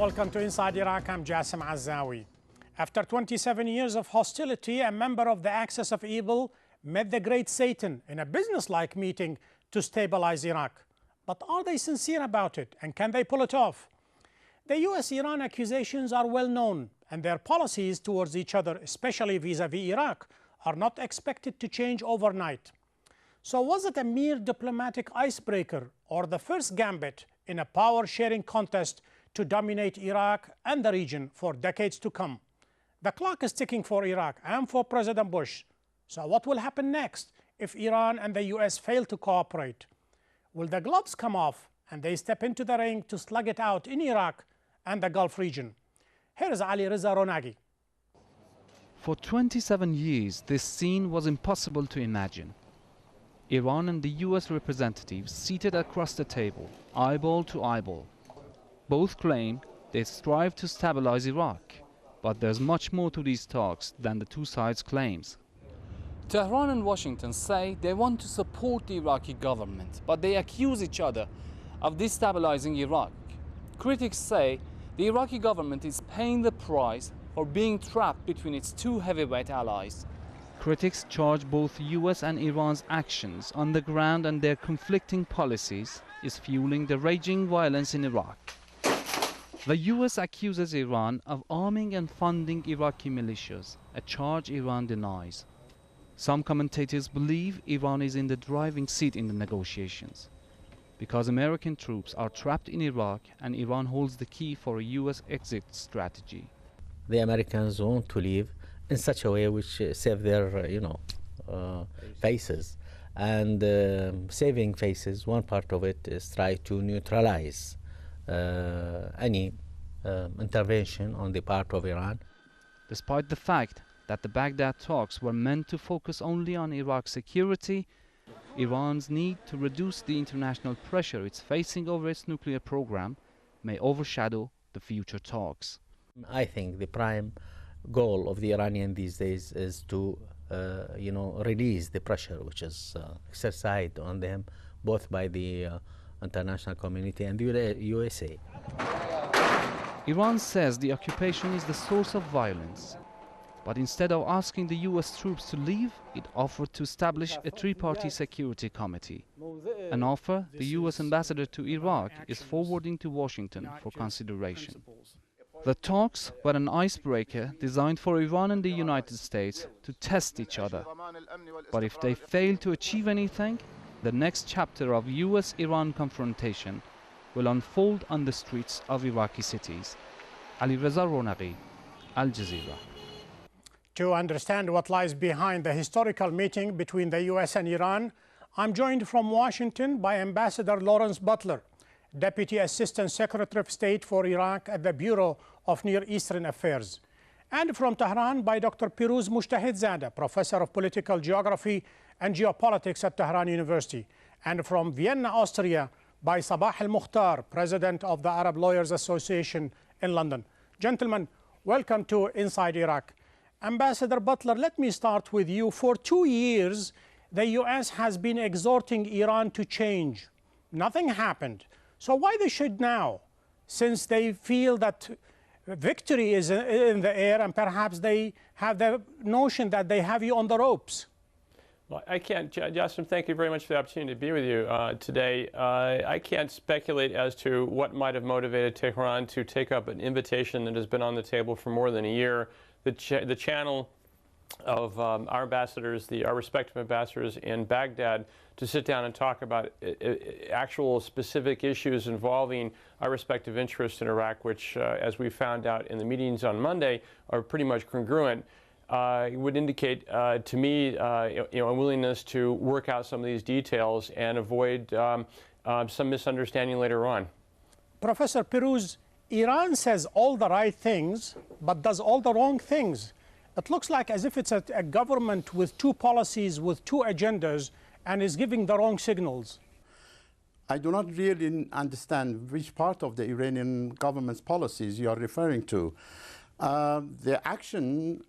welcome to Inside Iraq. I'm Jassim Azzawi. After 27 years of hostility, a member of the Axis of Evil met the great Satan in a business-like meeting to stabilize Iraq. But are they sincere about it, and can they pull it off? The US-Iran accusations are well known, and their policies towards each other, especially vis-à-vis Iraq, are not expected to change overnight. So was it a mere diplomatic icebreaker or the first gambit in a power-sharing contest to dominate Iraq and the region for decades to come? The clock is ticking for Iraq and for President Bush. So what will happen next if Iran and the US fail to cooperate? Will the gloves come off and they step into the ring to slug it out in Iraq and the Gulf region? Here is Ali Reza Ronagi. For 27 years, this scene was impossible to imagine. Iran and the US representatives seated across the table, eyeball to eyeball. Both claim they strive to stabilize Iraq, but there's much more to these talks than the two sides' claims. Tehran and Washington say they want to support the Iraqi government, but they accuse each other of destabilizing Iraq. Critics say the Iraqi government is paying the price for being trapped between its two heavyweight allies. Critics charge both US and Iran's actions on the ground and their conflicting policies is fueling the raging violence in Iraq. The US accuses Iran of arming and funding Iraqi militias, a charge Iran denies. Some commentators believe Iran is in the driving seat in the negotiations, because American troops are trapped in Iraq and Iran holds the key for a US exit strategy. The Americans want to leave in such a way which save their, faces. And saving faces, one part of it is try to neutralize any intervention on the part of Iran. Despite the fact that the Baghdad talks were meant to focus only on Iraq's security, Iran's need to reduce the international pressure it's facing over its nuclear program may overshadow the future talks. I think the prime goal of the Iranian these days is to, release the pressure which is exercised on them both by the international community and the USA. Iran says the occupation is the source of violence, but instead of asking the US troops to leave, it offered to establish a three-party security committee, an offer the US ambassador to Iraq is forwarding to Washington for consideration. The talks were an icebreaker designed for Iran and the United States to test each other. But if they fail to achieve anything, the next chapter of US-Iran confrontation will unfold on the streets of Iraqi cities. Ali Reza Ronagi, Al Jazeera. To understand what lies behind the historical meeting between the US and Iran, I'm joined from Washington by Ambassador Lawrence Butler, Deputy Assistant Secretary of State for Iraq at the Bureau of Near Eastern Affairs, and from Tehran by Dr. Pirooz Mujtahid-Zadeh, Professor of Political Geography and Geopolitics at Tehran University, and from Vienna, Austria by Sabah Al-Mukhtar, President of the Arab Lawyers Association in London. Gentlemen, welcome to Inside Iraq. Ambassador Butler, let me start with you. For 2 years, the US has been exhorting Iran to change. Nothing happened. So why they should now, since they feel that victory is in the air and perhaps they have the notion that they have you on the ropes? Well, I can't, Justin, thank you very much for the opportunity to be with you today. I can't speculate as to what might have motivated Tehran to take up an invitation that has been on the table for more than a year. The channel of our ambassadors, our respective ambassadors in Baghdad, to sit down and talk about actual specific issues involving our respective interests in Iraq, which, as we found out in the meetings on Monday, are pretty much congruent. It would indicate to me, a willingness to work out some of these details and avoid some misunderstanding later on. Professor Pirooz, Iran says all the right things, but does all the wrong things. It looks like as if it's a government with two policies, with two agendas, and is giving the wrong signals. I do not really understand which part of the Iranian government's policies you are referring to. The action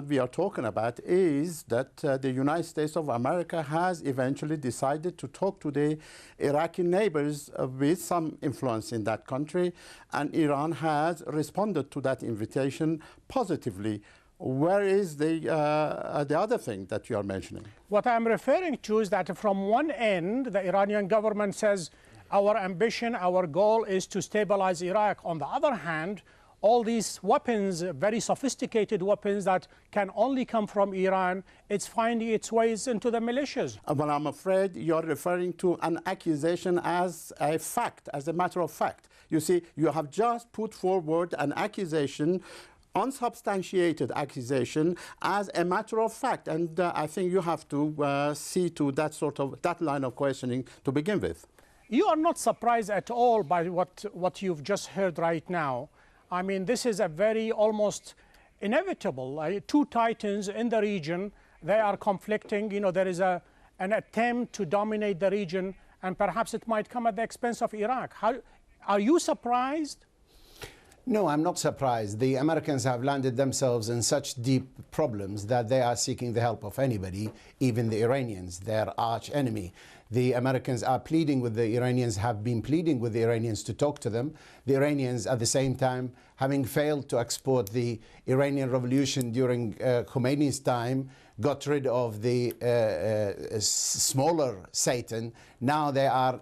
we are talking about is that the United States of America has eventually decided to talk to the Iraqi neighbors with some influence in that country, and Iran has responded to that invitation positively. Where is the other thing that you are mentioning? What I'm referring to is that from one end, the Iranian government says our ambition, our goal is to stabilize Iraq. On the other hand, all these weapons, very sophisticated weapons that can only come from Iran, it's finding its ways into the militias. Well, I'm afraid you're referring to an accusation as a fact, as a matter of fact. You see, you have just put forward an accusation, unsubstantiated accusation, as a matter of fact, and I think you have to see to that line of questioning to begin with. You are not surprised at all by what you've just heard right now. I mean, this is a very almost inevitable. Two titans in the region, they are conflicting. You know, there is an attempt to dominate the region, and perhaps it might come at the expense of Iraq. Are you surprised? No, I'm not surprised. The Americans have landed themselves in such deep problems that they are seeking the help of anybody, even the Iranians, their arch enemy. The Americans are pleading with the Iranians, have been pleading with the Iranians to talk to them. The Iranians, at the same time, having failed to export the Iranian revolution during Khomeini's time, got rid of the smaller Satan. Now they are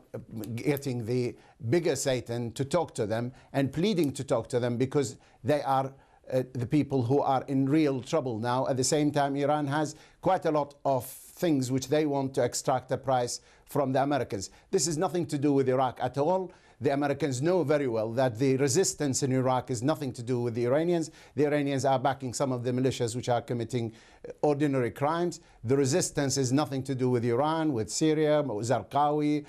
getting the bigger Satan to talk to them and pleading to talk to them because they are the people who are in real trouble now. At the same time, Iran has quite a lot of things which they want to extract a price from the Americans. This is nothing to do with Iraq at all. The Americans know very well that the resistance in Iraq is nothing to do with the Iranians. The Iranians are backing some of the militias which are committing ordinary crimes. The resistance is nothing to do with Iran, with Syria, Zarqawi,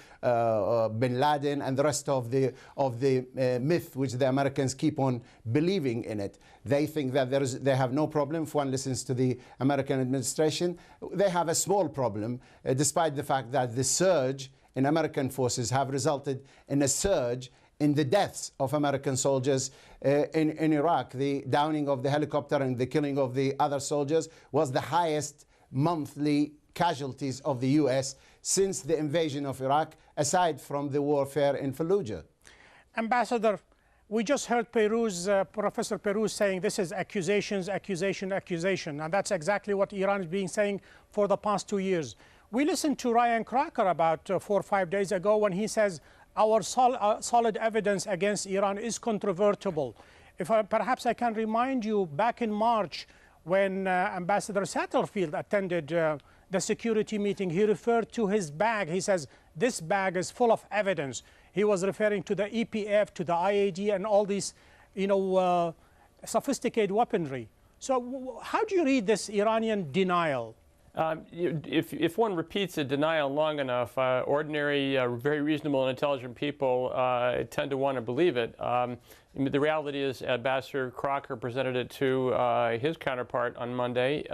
bin Laden, and the rest of the myth which the Americans keep on believing in it. They think that they have no problem. If one listens to the American administration, they have a small problem, despite the fact that the surge in American forces have resulted in a surge in the deaths of American soldiers in Iraq. The downing of the helicopter and the killing of the other soldiers was the highest monthly casualties of the US since the invasion of Iraq, aside from the warfare in Fallujah. Ambassador, we just heard Professor Perouz saying this is accusations, accusation, accusation, and that's exactly what Iran has been saying for the past 2 years. We listened to Ryan Crocker about 4 or 5 days ago when he says our solid evidence against Iran is controvertible. If perhaps I can remind you, back in March when Ambassador Satterfield attended the security meeting, he referred to his bag. He says, this bag is full of evidence. He was referring to the EPF, to the IAD, and all these, sophisticated weaponry. So how do you read this Iranian denial? If one repeats a denial long enough, ordinary, very reasonable and intelligent people tend to want to believe it. The reality is Ambassador Crocker presented it to his counterpart on Monday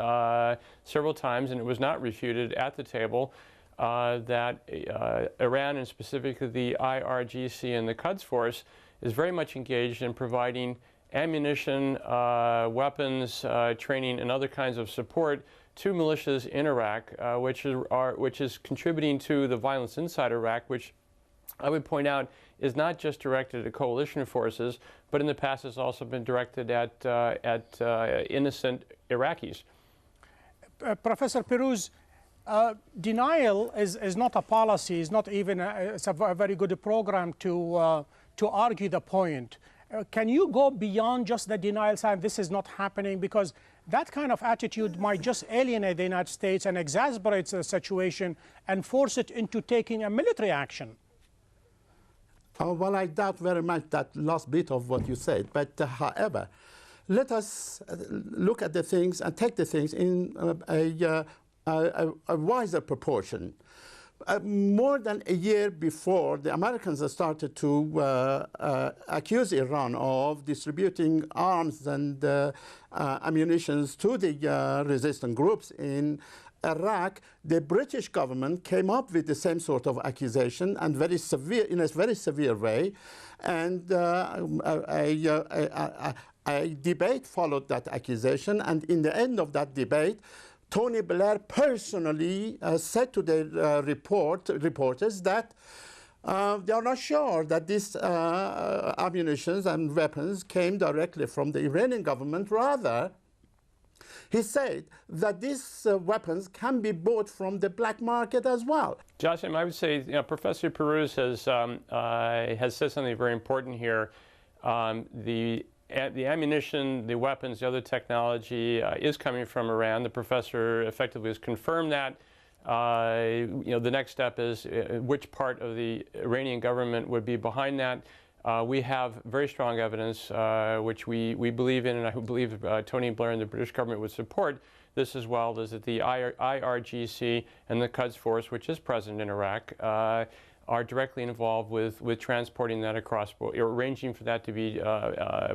several times, and it was not refuted at the table, that Iran, and specifically the IRGC and the Quds Force, is very much engaged in providing ammunition, weapons, training, and other kinds of support to militias in Iraq, which is contributing to the violence inside Iraq, which I would point out is not just directed at coalition forces, but in the past has also been directed at innocent Iraqis. Professor Perouz, denial is not a policy, is not even it's a very good program to argue the point. Can you go beyond just the denial side? This is not happening, because that kind of attitude might just alienate the United States and exacerbate the situation and force it into taking a military action. Well, I doubt very much that last bit of what you said. But however, let us look at the things and take the things in a wiser proportion. More than a year before, the Americans started to accuse Iran of distributing arms and ammunition to the resistant groups in Iraq. The British government came up with the same sort of accusation, and very severe, in a very severe way. And A debate followed that accusation, and in the end of that debate, Tony Blair personally said to the reporters that they are not sure that these ammunition and weapons came directly from the Iranian government. Rather, he said that these weapons can be bought from the black market as well. Jocelyn, I would say, Professor Peruz has said something very important here. The ammunition, the weapons, the other technology is coming from Iran. The professor effectively has confirmed that. The next step is which part of the Iranian government would be behind that. We have very strong evidence, which we believe in, and I believe Tony Blair and the British government would support this as well, is that the IRGC and the Quds Force, which is present in Iraq, are directly involved with transporting that across, or arranging for that to be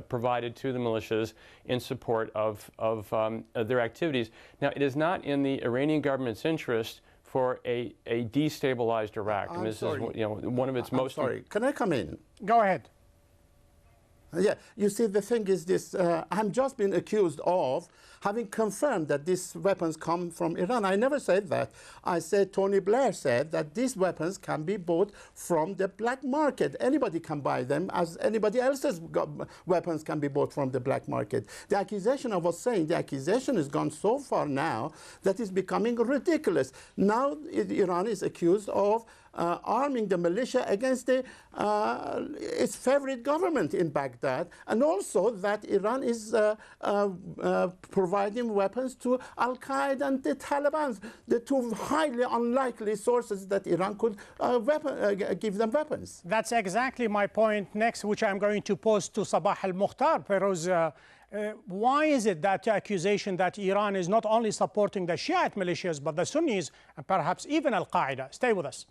provided to the militias in support of their activities. Now, it is not in the Iranian government's interest for a destabilized Iraq. And this is one of its most... Sorry, can I come in? Go ahead. Yeah, you see, the thing is this, I'm just been accused of having confirmed that these weapons come from Iran. I never said that. I said Tony Blair said that these weapons can be bought from the black market. Anybody can buy them, as anybody else's weapons can be bought from the black market. The accusation, I was saying, the accusation has gone so far now that it's becoming ridiculous. Now Iran is accused of arming the militia against its favorite government in Baghdad, and also that Iran is providing weapons to Al-Qaeda and the Taliban, the two highly unlikely sources that Iran could give them weapons. That's exactly my point next, which I'm going to pose to Sabah al-Mukhtar. Peruz, why is it that the accusation that Iran is not only supporting the Shiite militias, but the Sunnis, and perhaps even Al-Qaeda? Stay with us.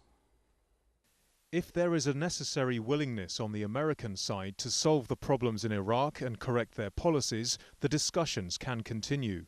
If there is a necessary willingness on the American side to solve the problems in Iraq and correct their policies, the discussions can continue.